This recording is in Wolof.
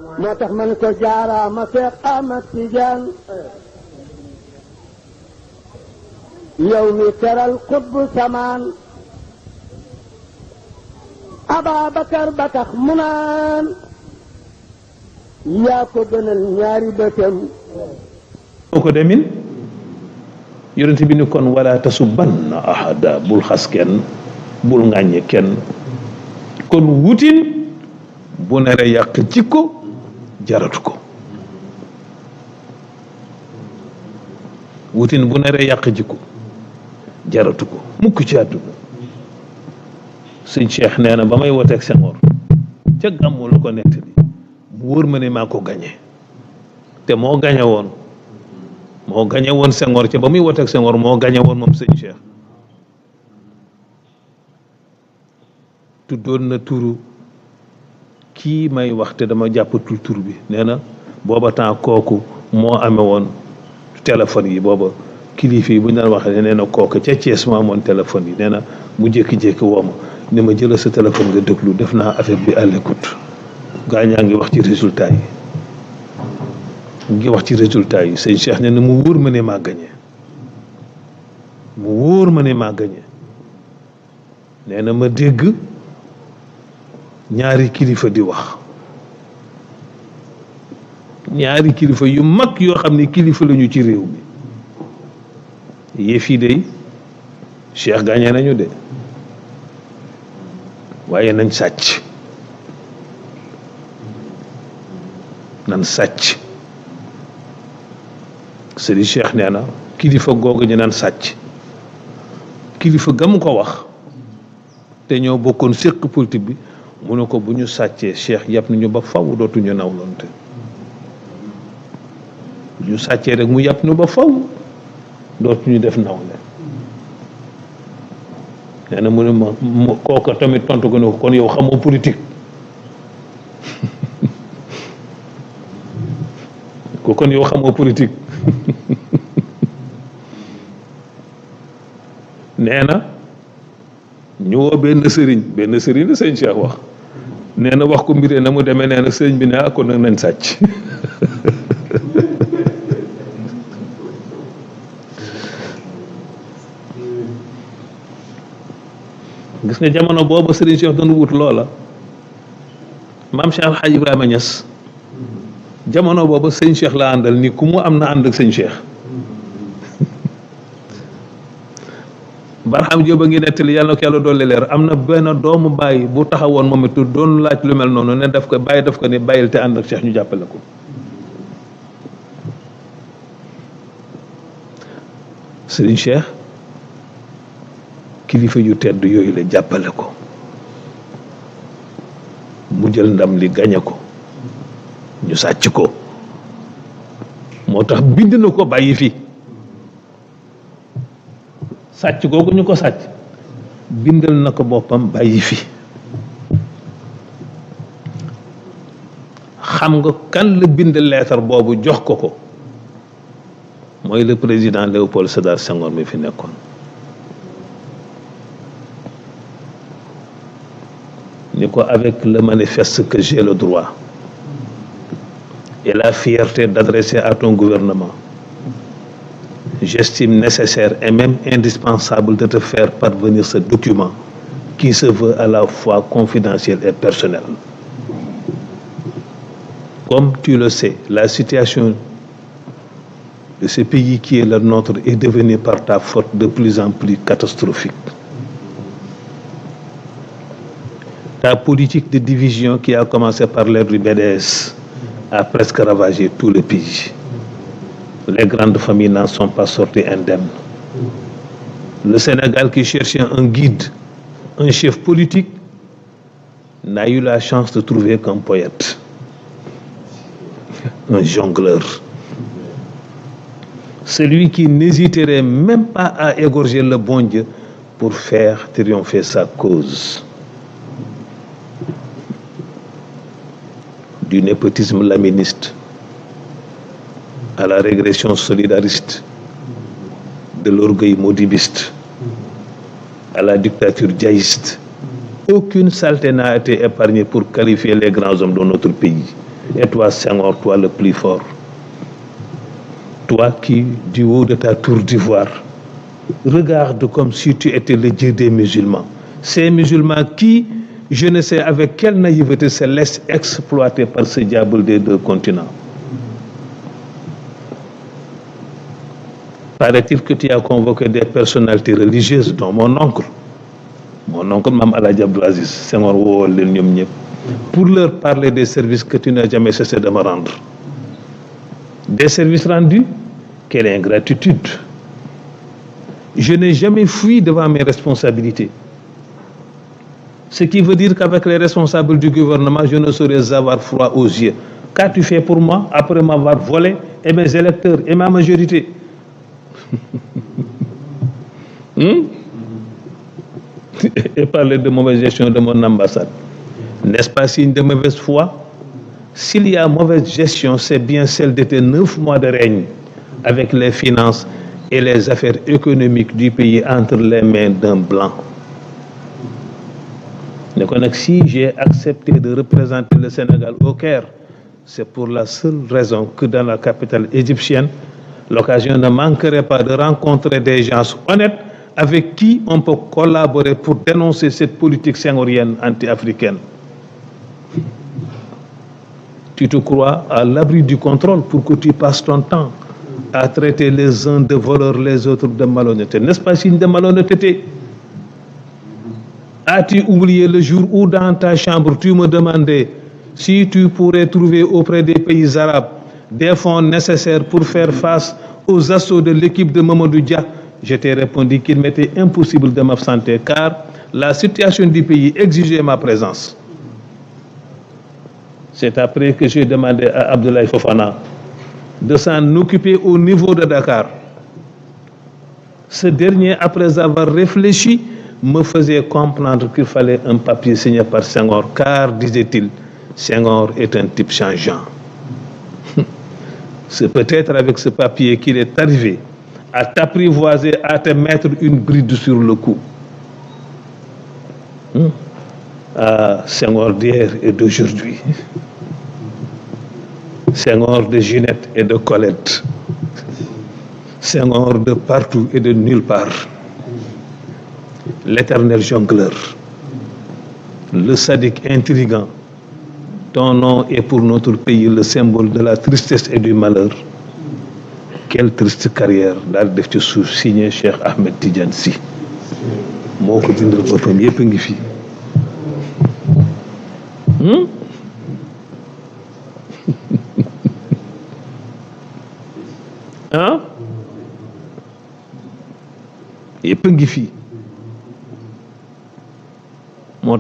moo tax man ko jaaraama Seex Ahmad Tijaan yow mi teral xutbu samaan Ababakar ba tax mu naan yaa ko gënal ñaari bëtam ko demin yonent bi ni kon wala tasubanna ahada bul xas kenn bul ŋàññe kenn kon wutin bu nere yàq jikko jaratu ko wutin bu nere yàq jikko jaratu ko mukk ci àdduna sëñ Cheikh nee na ba may woteeg Senghor ca gàmmu la ko nettali mu wóor ma ne maa ko gañe te moo gañe woon Senghor ca ba muy woteeg Senghor moo gañe woon moom sëñ Cheikh tuddoon na turu kii may wax te dama jàppatul tur bi nee na booba temps kooku moo amee woon téléphone yi booba kilifa yi bu ñu daan waxee nee na kooku ca Thiès moo amoon téléphone yi nee na mu jékki-jékki woo ma ni ma jëlal sa téléphone nga déglu def naa affaire bi à l'écoute gaa ñaa ngi wax ci résultat yi sëñ Cheikh ne na mu wóor ma ne maa gagné nee na ma dégg ñaari kilifa di wax ñaari kilifa yu mag yoo xam ne kilifa lañu ci réew mi yëf yi de Cheikh gagné nañu de waaye nañ sàcc Serigne Cheikh nee na kilifa googu ñu naan sàcc kilifa ga mu ko wax te ñoo bokkoon séq politique bi mu ne ko bu ñu sàccee Cheikh yàpp nañu ba faw dootuñu nawlonte bu ñu sàccee rek mu yàpp ñu ba faw dootuñu def nawle nee na mu ne ma kooka tamit tontu ko ne ko kon yow xamoo politique ko kon yow xamoo politique nee na ñu woo benn sëriñ la sëñ Cheikh wax nee na wax ko mbiree na mu demee nee na sëriñ bi ne ah kon nag nañ sàcc gis nga jamono booba sëriñ Cheikh doon wut loola maam Cheikh Al Hadj Ibrahima Niass jamono booba sëñ Cheikh la àndal ni ku mu am na ànd ak sëñ Cheikh Barham Diop a ngi nettali yàlla na ko yàlla dolli leer am na benn doomu bàyyi bu taxawoon moom it doon laaj lu mel noonu ne daf ko ni bàyyil te ànd ak Cheikh ñu jàppale ko sëriñ Cheikh kilifa yu tedd yooyu la jàppale ko mu jël ndam li gañe ko ñu sàcc ko moo tax bind na ko bàyyi fi sàcc googu ñu ko sàcc bindal na ko boppam bàyyi fi xam nga kan la bind leetar boobu jox ko mooy le président Léopold Sédar Senghor mi fi nekkoon ni ko avec le manifeste que j'ai le droit et la fierté d'adresser à ton gouvernement, j'estime nécessaire et même indispensable de te faire parvenir ce document qui se veut à la fois confidentiel et personnel. Comme tu le sais, la situation de ce pays qui est le nôtre est devenue par ta faute de plus en plus catastrophique. Ta politique de division qui a commencé par l'ère du BDS a presque ravagé tout le pays. Les grandes familles n'en sont pas sorties indemnes. Le Sénégal qui cherchait un guide, un chef politique, n'a eu la chance de trouver qu'un poète, un jongleur. Celui qui n'hésiterait même pas à égorger le bon Dieu pour faire triompher sa cause. Du népotisme laministe à la régression solidariste, de l'orgueil modibiste à la dictature djaïste, aucune saleté n'a été épargnée pour qualifier les grands hommes de notre pays. Et toi, Senghor, toi le plus fort, toi qui, du haut de ta tour d'ivoire, regarde comme si tu étais le Dieu des musulmans. Ces musulmans qui, je ne sais avec quelle naïveté, se laissent exploiter par ce diable des deux continents. Paraît-il que tu as convoqué des personnalités religieuses, dont mon oncle, Mme Aladji Abdou Aziz, Senghor, pour leur parler des services que tu n'as jamais cessé de me rendre. Des services rendus? Quelle ingratitude! Je n'ai jamais fui devant mes responsabilités. Ce qui veut dire qu'avec les responsables du gouvernement, je ne saurais avoir froid aux yeux. Qu'as-tu fait pour moi après m'avoir volé et mes électeurs et ma majorité? Et parler de mauvaise gestion de mon ambassade. N'est-ce pas signe de mauvaise foi? S'il y a mauvaise gestion, c'est bien celle de tes 9 mois de règne, avec les finances et les affaires économiques du pays entre les mains d'un blanc. Si j'ai accepté de représenter le Sénégal au Caire, c'est pour la seule raison que dans la capitale égyptienne, l'occasion ne manquerait pas de rencontrer des gens honnêtes avec qui on peut collaborer pour dénoncer cette politique senghorienne anti-africaine. Tu te crois à l'abri du contrôle pour que tu passes ton temps à traiter les uns de voleurs, les autres de malhonnêteté. N'est-ce pas signe de malhonnêteté? As-tu oublié le jour où dans ta chambre tu me demandais si tu pourrais trouver auprès des pays arabes des fonds nécessaires pour faire face aux assauts de l'équipe de Mamadou Dia? Je t'ai répondu qu'il m'était impossible de m'absenter car la situation du pays exigeait ma présence. C'est après que j'ai demandé à Abdoulaye Fofana de s'en occuper au niveau de Dakar. Ce dernier, après avoir réfléchi, me faisait comprendre qu'il fallait un papier signé par Senghor, car, disait-il, Senghor est un type changeant. C'est peut-être avec ce papier qu'il est arrivé à t'apprivoiser, à te mettre une bride sur le cou. Senghor d'hier et d'aujourd'hui. Senghor de Ginette et de Colette. Senghor de partout et de nulle part. L'éternel jongleur. Le sadique intrigant. Ton nom est pour notre pays le symbole de la tristesse et du malheur. Quelle triste carrière daal def ci suuf signé Cheikh Ahmed Tidiane Sy moo ko bindal boppam yépp ngi fi. Yépp ngi fi.